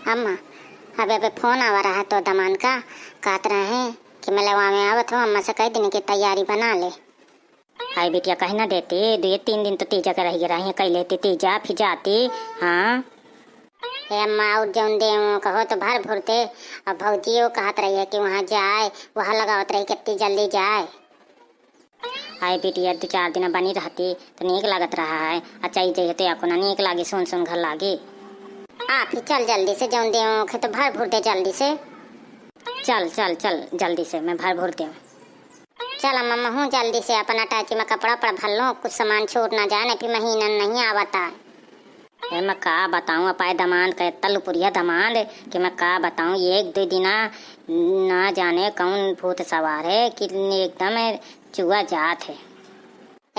अम्मा अबे अबे फोन आवा रहा तो दमान का कहत रहे हैं कि मैं लवा में आवत हूँ। अम्मा से कह दिन की तैयारी बना ले। हाय बिटिया कहीं ना देती 2-3 दिन तो तीजा का रह रही है कह लेती तीजा फिर जाती। हाँ हे अम्मा और जौन दे कहो तो भर भरते। अब भौजी वो कहत रही है कि वहाँ जाए, वहाँ लगावत रही कितनी जल्दी जाए। हाय बिटिया 2-4 दिन बनी रहती तो नीक लागत रहा है। अच्छा ही चाहिए तो आपको ना नीक लागे सुन सुन घर लागे। फिर चल जल्दी से जौन दे तो भर भर दे जल्दी से। चल चल चल जल्दी से मैं भर भर दूँ। चल अम्मा हूँ जल्दी से अपना टाची में कपड़ा पड़ा भर लो, कुछ सामान छूट ना जाए, फिर महीना नहीं आवता। मैं का बताऊँ अपाय दमांड का तलपुरिया दमांड कि मैं का बताऊँ 1-2 दिना ना जाने कौन भूत सवार है कि एकदम चूहा जात है।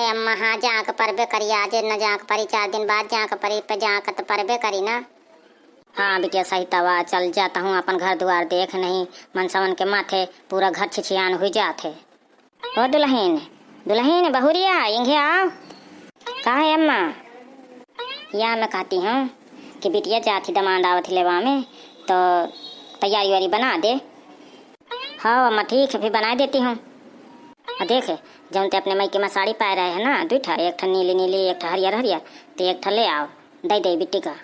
अम्मा हाँ जाक परबे करी, आज न जाक परी 4 दिन बाद जाक परी पे जाक तो परबे करी ना। हाँ बिटिया सही तवा चल जाता हूँ अपन घर द्वार देख नहीं मनसवन के माथे पूरा घर छिछियान हो जाते। ओ दुल्हन दुल्हन बहुरिया इंगे आओ। कहा है अम्मा? या मैं कहती हूँ कि बिटिया जाती दमांड आवत लेवा में तो तैयारी वारी बना दे। हाँ अम्मा ठीक है फिर बना देती हूँ। देख जौन ते अपने मायके में साड़ी पाए रहे है ना 2 ठा, एक ठा नीली नीली एक ठा हरियर हरियर, तो एक ठा ले आओ दे बिट्टी का।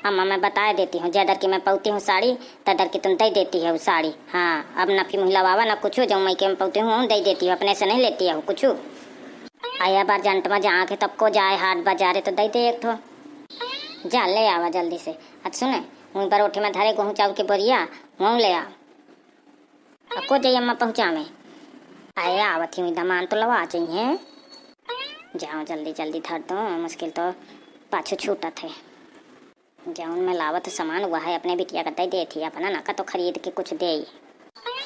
अम्मा मैं बता देती हूँ जदर की मैं पौती हूँ साड़ी तदर की तुम दे देती है वो साड़ी। हाँ अब ना फिर महिला बाबा ना कुछ जो मायके में पौती हूँ दे देती हूँ, अपने से नहीं लेती है कुछ। आया बार जंट में जहाँ के तब को जाए हाट बाजारे तो दे दे एक ठो। जा ले आवा जल्दी से। अच्छा सुने वहीं पर उठे में धरे गेहूँ चाउर के बोरिया वहाँ ले आओ। को जाइए अम्मा पहुँचा में आए आवत ही दमान तो लवा चाहिए। जाओ जल्दी जल्दी धर दो, मुश्किल तो पाछू छूटत है। जाऊन में लावत सामान हुआ है अपने बिटिया का दे थी अपना ना का तो खरीद के कुछ दे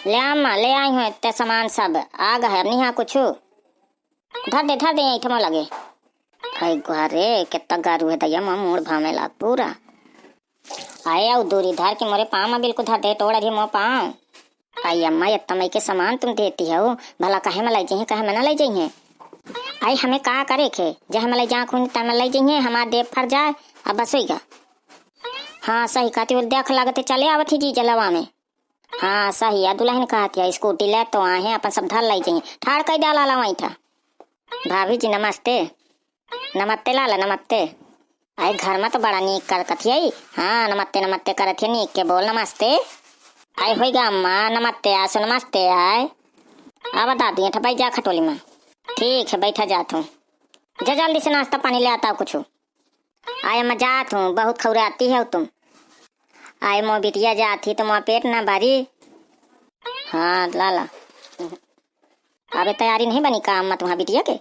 ले। अम्मा ले आई हूँ इतने सामान सब आ गए नहीं हाँ कुछ धर दे ऐठमा लगे। हाय गुहारे कितना गारू है दैया माँ मूड भामेला पूरा। आए आओ दूरी धर के मोरे पाँव में बिल्कुल धर दे तोड़ रही मोह पाँव। आई अम्मा इतना मई के सामान तुम देती हो भला कहे में लाई जाइए कहे में ना लाई जाइए। आई हमें का करे खे जहाँ में लाई जा खून तय में लाई जाइए हमारा देव फर जाए अब बस होगा। हाँ सही कहती बोल देख लगते चले आवत ही जी जलवा में। हाँ सही है दुल्हन कहती है स्कूटी ले तो आए हैं अपन सब धर लाई जाइए ठाड़ कई डाला ला वहीं था। भाभी जी नमस्ते। नमस्ते लाला नमस्ते। आए घर में तो बड़ा नीक कर कथियाई। हाँ नमस्ते नमस्ते करत है नीक के बोल नमस्ते। आए होगा अम्मा नमस्ते आसो नमस्ते आए आ बता दिए ठपाई जा खटोली में। ठीक है बैठा जात हूँ जा जल्दी से नाश्ता पानी ले आता हूँ कुछ। आए मैं जात हूँ बहुत खौराती है तुम। आए मो बिटिया जाती तो मोह पेट ना भरी। हाँ लाला अबे तैयारी नहीं बनी काम में तुम्हारा बिटिया के?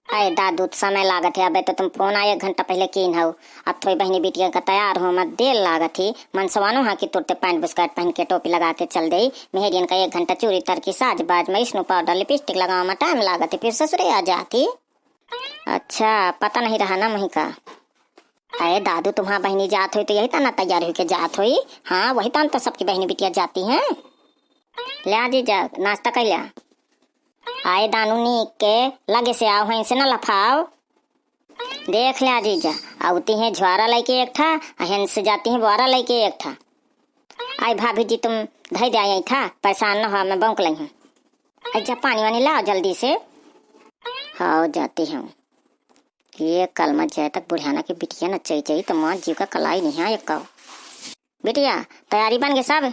आए दादू समय लागत है अबे तो तुम फोन आए 1 घंटा पहले कीन हो। अब थोड़ी बहनी बिटिया का तैयार हो मत देर लागत ही मनसवानो हाँ कि तुरते पैंट बुस्कट पहन के टोपी लगा के चल दे। मेहरियन का 1 घंटा चूड़ी तर की साज बाज में स्नो पाउडर लिपस्टिक लगाओ में टाइम लागत है फिर ससुरे आ जाती। अच्छा पता नहीं रहा ना वही का। अरे दादू तुम्हारा बहनी जात हुई तो यही तना तैयार हुई के जात हुई। हाँ वही तन तो सबकी बहनी बिटिया जाती हैं। ले आ जी जा नाश्ता कर लिया। आए दानू नीक के लगे से आओ वहीं से न लफाओ। देख ले जीजा आती हैं झुआरा लेके 1 ठा हन से जाती हैं बुआरा लेके 1 ठा। आई भाभी जी तुम धई दे आई था परेशान न हो मैं बौक ली हूँ। अच्छा पानी वानी लाओ जल्दी से। हाँ जाती हूँ ये कल मत जाए तक बुढ़ियाना की बिटिया न चाहिए तो माँ जीव का कलाई नहीं है एक बिटिया तैयारी बन गए सब?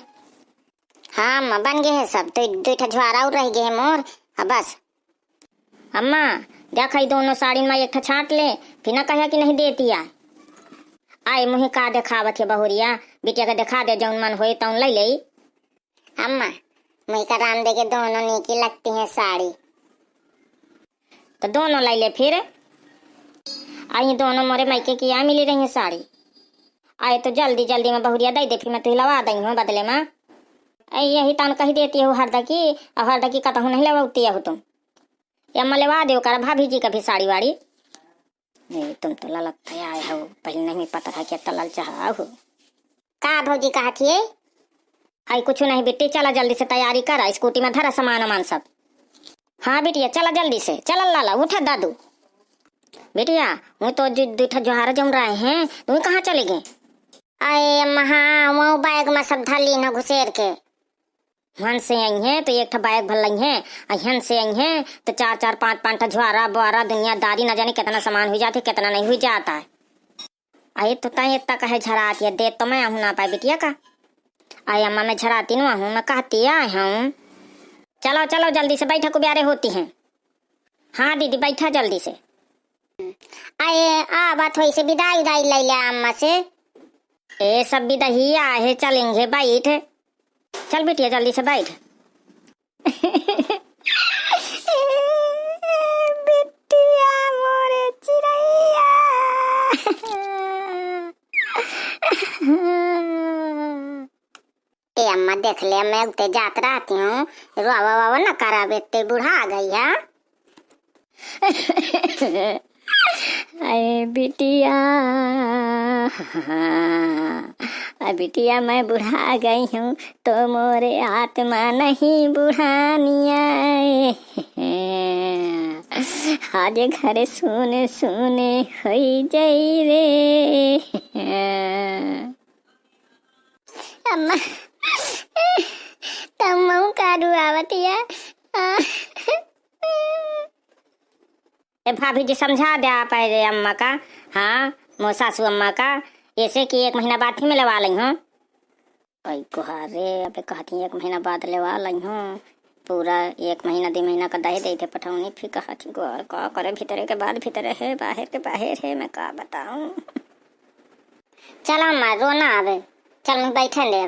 हाँ अम्मा बन गए है सब, तो 2 ठा झुआरा रह गए है मोर। अब बस अम्मा देख दोनों साड़ी में 1 ठा छाट ले फिर न कहे कि नहीं देती आए मुहे का देखावत है बहुरिया बिटिया का दिखा दे जौन मन होए तौन ले ले। अम्मा मुझे का राम दे के दोनों नीकी लगती हैं साड़ी तो दोनों ले ले फिर। आई दोनों मोरे मायके की मिली रही है साड़ी। आए तो जल्दी जल्दी में बहुरिया दे दे फिर मैं तुझे लवा दी हूँ बदले में। यही तन कही देती है हरदा की और हरदा की कतहू नहीं लवाती है तुम या मैं लेवा दे कर भाभी जी का भी साड़ी वाड़ी। नहीं तुम तो ललत आए हो पहले नहीं पता था क्या तलल चाह हो का भौजी कहा थी। आई कुछ नहीं बेटी चला जल्दी से तैयारी कर स्कूटी में धरा सामान वामान सब। हाँ बिटिया चला जल्दी से चल लाला उठा दादू। बिटिया वो तो 2 ठा जोहारा जम रहे हैं तुम कहाँ चले गए? आए अम्मा हाँ वो बैग में सब धली न घुसेर के। हन से आई हैं तो एक ठा बैग भर ली हैं, अहन से आई हैं तो 4-4 5-5 ठा झुआरा बुआरा दुनियादारी न जाने कितना सामान हुई जाते कितना नहीं हुई जाता है। आई तो तय इतना कहे झराती है दे तो मैं हूँ ना पाए बिटिया का। आई अम्मा मैं झराती न हूँ मैं कहती आई हूँ। चलो चलो जल्दी से बैठा को ब्यारे होती हैं। हाँ दीदी बैठा जल्दी से। आए आ बात हुई से विदाई उदाई ले लिया अम्मा से। ए सब भी दही आहे चलेंगे बैठ। चल बेटिया जल्दी से बैठ। बिटिया मोरे चिड़ैया। ए अम्मा देख ले मैं उते जात रहती हूँ रोवा वावा न करा बेटे बूढ़ा आ गई है। अरे बिटिया बिटिया मैं बुढ़ा गई हूँ तो मोरे आत्मा नहीं बुढ़ानिया। आज घर सुने सुने होई जाई रे। अम्मा तम कारू आवतिया। ए भाभी जी समझा दे आप अम्मा का। हाँ मो सासू अम्मा का ऐसे कि 1 महीना बाद ही में लवा ली हूँ। रे अबे कहती 1 महीना बाद लेवा ली हूँ। पूरा 1 महीना 2 महीना का दही देते पठौनी फिर कहती का करे भीतरे के बाद भीतरे है बाहर के बाहर है मैं का बताऊँ। चल अम्मा रोना आवे चल मैं बैठे ले।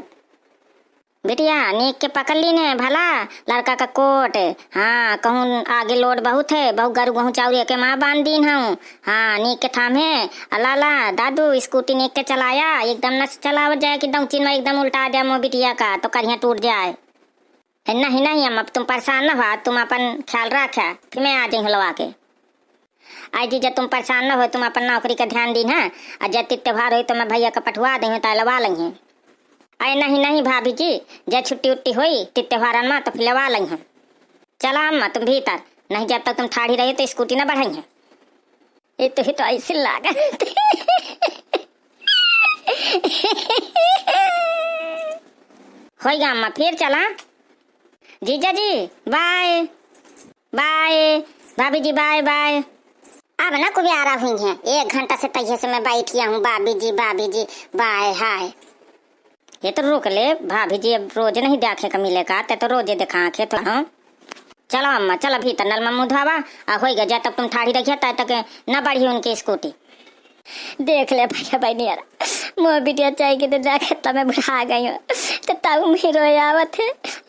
बिटिया नीक के पकड़ ली ने भला लड़का का कोट। हाँ कहूँ आगे लोड बहुत है बहु गरु गहूँ चाउरी के माँ बांध दीन हूँ। हाँ नीक के थाम है अलाला दादू स्कूटी नीक के चलाया एकदम न चलावत जाए कि दौचिन में एकदम उल्टा दे मो बिटिया का तो करिया टूट जाए। नहीं नहीं अम्मा तुम परेशान न हो तुम अपन ख्याल रखा फिर मैं आ जाऊँ लवा के। आई जी जब तुम परेशान न हो तुम अपन नौकरी का ध्यान दी है और जब त्योहार हो तो मैं भैया का पठवा देंगे तो लवा लेंगे। अरे नहीं नहीं भाभी जी जब छुट्टी उट्टी हुई त्योहार में तो फिर लवा ली हैं। चला अम्मा तुम भीतर नहीं जब तक तुम ठाड़ी रही तो स्कूटी ना बढ़ाई है। ये तो ऐसे लागत होगा अम्मा फिर चला। जीजा जी बाय बाय भाभी जी बाय बाय। अब ना को भी आ रहा हुई है 1 घंटा से तैये से मैं बैठी हूँ भाभी जी बाय हाय। ये तो रोक ले भाभी जी अब रोज नहीं देखे का मिलेगा ते तो रोजे देखा खे तो। हाँ चलो अम्मा चलो भीतर नल में मुँह धोवा हो गया जब तक तुम ठाड़ी रखिए तब तक न बढ़ी उनकी स्कूटी। देख ले भैया भाई नहीं आ रहा मोह बिटिया चाहिए तो देखे तब मैं बुढ़ा गई हूँ तो तब मेरी रोए आवत है।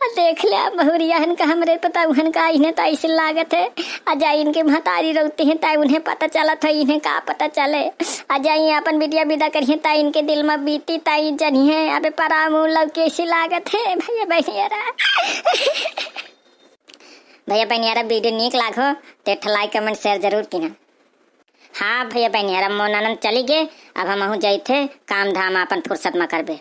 देख ले बहुरिया का हमरे पता उहन का इन्हें तो ऐसे लागत है अजाई इनके महतारी रोती हैं ताई उन्हें पता चला था इन्हें का पता चले अजाई अपन बिटिया विदा करिए ताई इनके दिल में बीती ताई जनी है अबे परामू लव कैसी लागत है भैया बहनियारा। भैया बहनियारा वीडियो नीक लागो तो लाइक कमेंट शेयर जरूर कीना। हाँ भैया बहनियारा मोनानंद चली गए अब हम जाए थे काम धाम अपन फुर्सत में करबे।